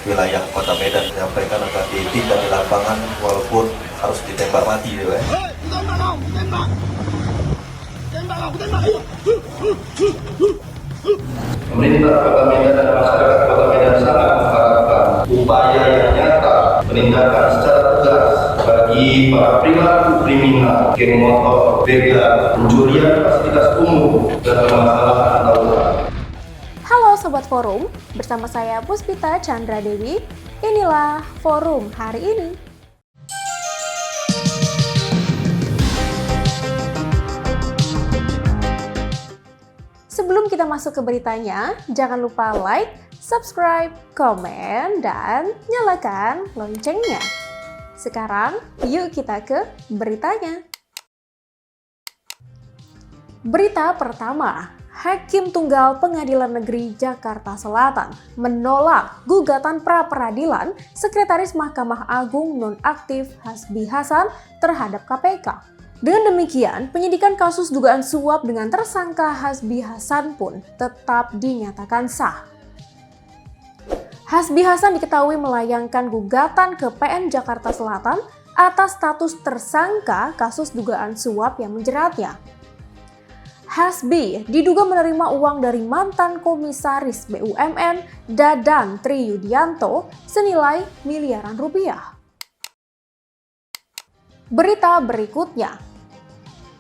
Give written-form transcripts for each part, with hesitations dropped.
wilayah Kota Medan. Menyampaikan agar ditindak di lapangan walaupun harus ditembak mati gitu ya. Pemerintah Kota Medan dan masyarakat Kota Medan sangat mengharapkan upaya yang nyata penindakan secara tegas bagi para perilaku kriminal, geng motor, begal, pencurian fasilitas umum, dan permasalahan tawuran. Halo Sobat Forum, bersama saya Puspita Chandra Dewi. Inilah Forum hari ini. Sebelum kita masuk ke beritanya, jangan lupa like, subscribe, komen, dan nyalakan loncengnya. Sekarang, yuk kita ke beritanya. Berita pertama, Hakim Tunggal Pengadilan Negeri Jakarta Selatan menolak gugatan pra-peradilan Sekretaris Mahkamah Agung nonaktif Hasbi Hasan terhadap KPK. Dengan demikian, penyidikan kasus dugaan suap dengan tersangka Hasbi Hasan pun tetap dinyatakan sah. Hasbi Hasan diketahui melayangkan gugatan ke PN Jakarta Selatan atas status tersangka kasus dugaan suap yang menjeratnya. Hasbi diduga menerima uang dari mantan komisaris BUMN Dadan Triyudianto senilai miliaran rupiah. Berita berikutnya,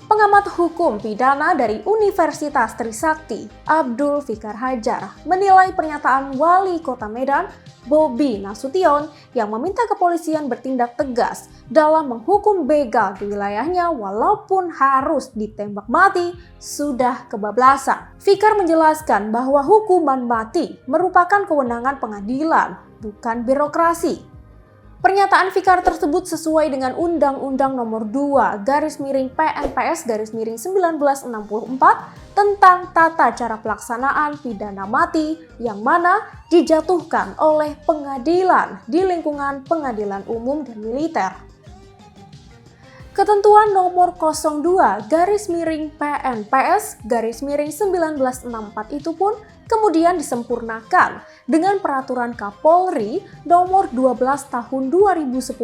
pengamat hukum pidana dari Universitas Trisakti, Abdul Fikar Hajar, menilai pernyataan Wali Kota Medan, Bobi Nasution, yang meminta kepolisian bertindak tegas dalam menghukum begal di wilayahnya walaupun harus ditembak mati sudah kebablasan. Fikar menjelaskan bahwa hukuman mati merupakan kewenangan pengadilan, bukan birokrasi. Pernyataan Fikar tersebut sesuai dengan Undang-Undang Nomor 2 PNPS 1964 tentang tata cara pelaksanaan pidana mati yang mana dijatuhkan oleh pengadilan di lingkungan pengadilan umum dan militer. Ketentuan nomor 02 PNPS 1964 itu pun kemudian disempurnakan dengan peraturan Kapolri nomor 12 tahun 2010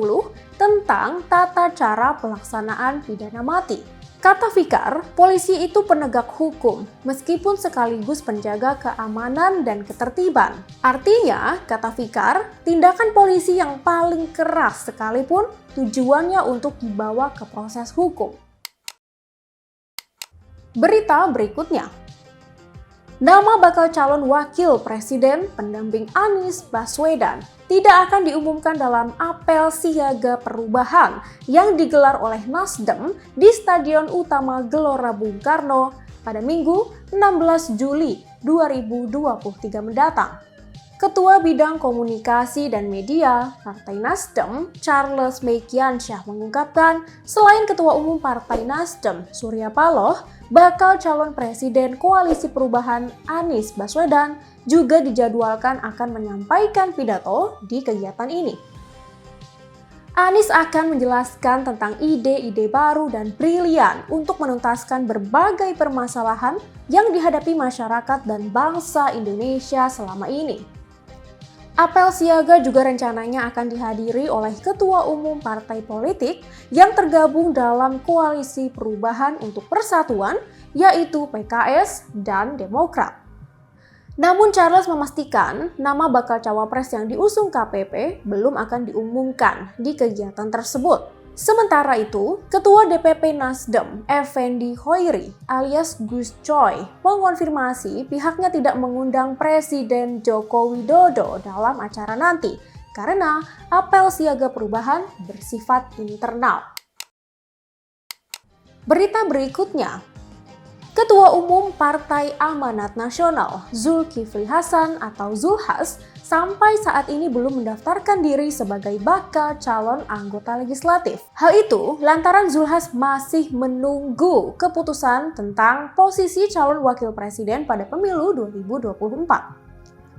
tentang tata cara pelaksanaan pidana mati. Kata Fikar, polisi itu penegak hukum meskipun sekaligus penjaga keamanan dan ketertiban. Artinya, kata Fikar, tindakan polisi yang paling keras sekalipun tujuannya untuk dibawa ke proses hukum. Berita berikutnya. Nama bakal calon wakil presiden pendamping Anies Baswedan tidak akan diumumkan dalam apel siaga perubahan yang digelar oleh Nasdem di Stadion Utama Gelora Bung Karno pada Minggu 16 Juli 2023 mendatang. Ketua Bidang Komunikasi dan Media Partai Nasdem, Charles Meikiansyah mengungkapkan, selain Ketua Umum Partai Nasdem, Surya Paloh, bakal calon Presiden Koalisi Perubahan Anies Baswedan juga dijadwalkan akan menyampaikan pidato di kegiatan ini. Anies akan menjelaskan tentang ide-ide baru dan brilian untuk menuntaskan berbagai permasalahan yang dihadapi masyarakat dan bangsa Indonesia selama ini. Apel siaga juga rencananya akan dihadiri oleh ketua umum partai politik yang tergabung dalam Koalisi Perubahan untuk Persatuan, yaitu PKS dan Demokrat. Namun Charles memastikan nama bakal cawapres yang diusung KPP belum akan diumumkan di kegiatan tersebut. Sementara itu, Ketua DPP Nasdem, Effendi Hoiri alias Gus Coy, mengonfirmasi pihaknya tidak mengundang Presiden Joko Widodo dalam acara nanti karena apel siaga perubahan bersifat internal. Berita berikutnya, Ketua Umum Partai Amanat Nasional, Zulkifli Hasan atau Zulhas, sampai saat ini belum mendaftarkan diri sebagai bakal calon anggota legislatif. Hal itu lantaran Zulhas masih menunggu keputusan tentang posisi calon wakil presiden pada pemilu 2024.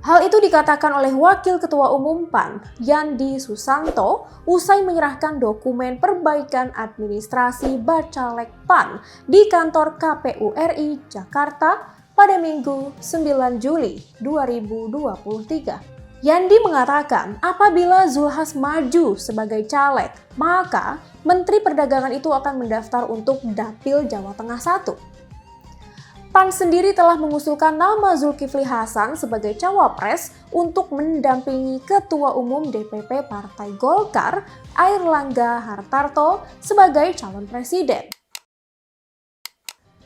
Hal itu dikatakan oleh Wakil Ketua Umum PAN, Yandi Susanto, usai menyerahkan dokumen perbaikan administrasi Bacalek PAN di kantor KPU RI Jakarta pada Minggu 9 Juli 2023. Yandi mengatakan apabila Zulkifli Hasan maju sebagai caleg, maka Menteri Perdagangan itu akan mendaftar untuk Dapil Jawa Tengah 1. PAN sendiri telah mengusulkan nama Zulkifli Hasan sebagai cawapres untuk mendampingi Ketua Umum DPP Partai Golkar, Airlangga Hartarto, sebagai calon presiden.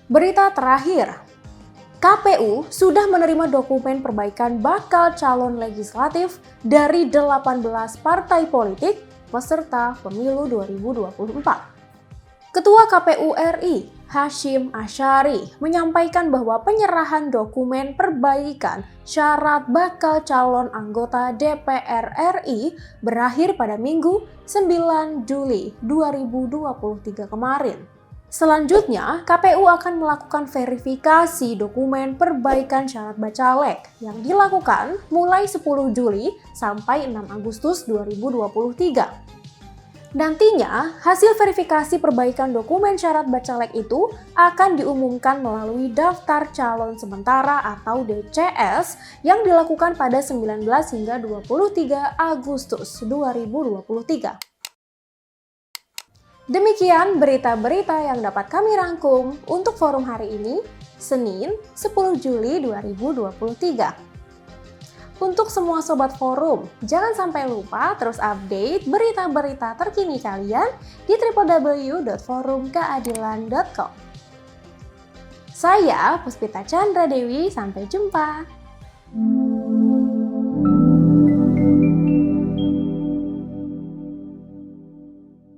Berita terakhir, KPU sudah menerima dokumen perbaikan bakal calon legislatif dari 18 partai politik peserta pemilu 2024. Ketua KPU RI, Hashim Asyari, menyampaikan bahwa penyerahan dokumen perbaikan syarat bakal calon anggota DPR RI berakhir pada Minggu 9 Juli 2023 kemarin. Selanjutnya, KPU akan melakukan verifikasi dokumen perbaikan syarat bacalek yang dilakukan mulai 10 Juli sampai 6 Agustus 2023. Nantinya, hasil verifikasi perbaikan dokumen syarat bacalek itu akan diumumkan melalui daftar calon sementara atau DCS yang dilakukan pada 19 hingga 23 Agustus 2023. Demikian berita-berita yang dapat kami rangkum untuk forum hari ini, Senin 10 Juli 2023. Untuk semua sobat forum, jangan sampai lupa terus update berita-berita terkini kalian di www.forumkeadilan.com. Saya Puspita Chandra Dewi, sampai jumpa.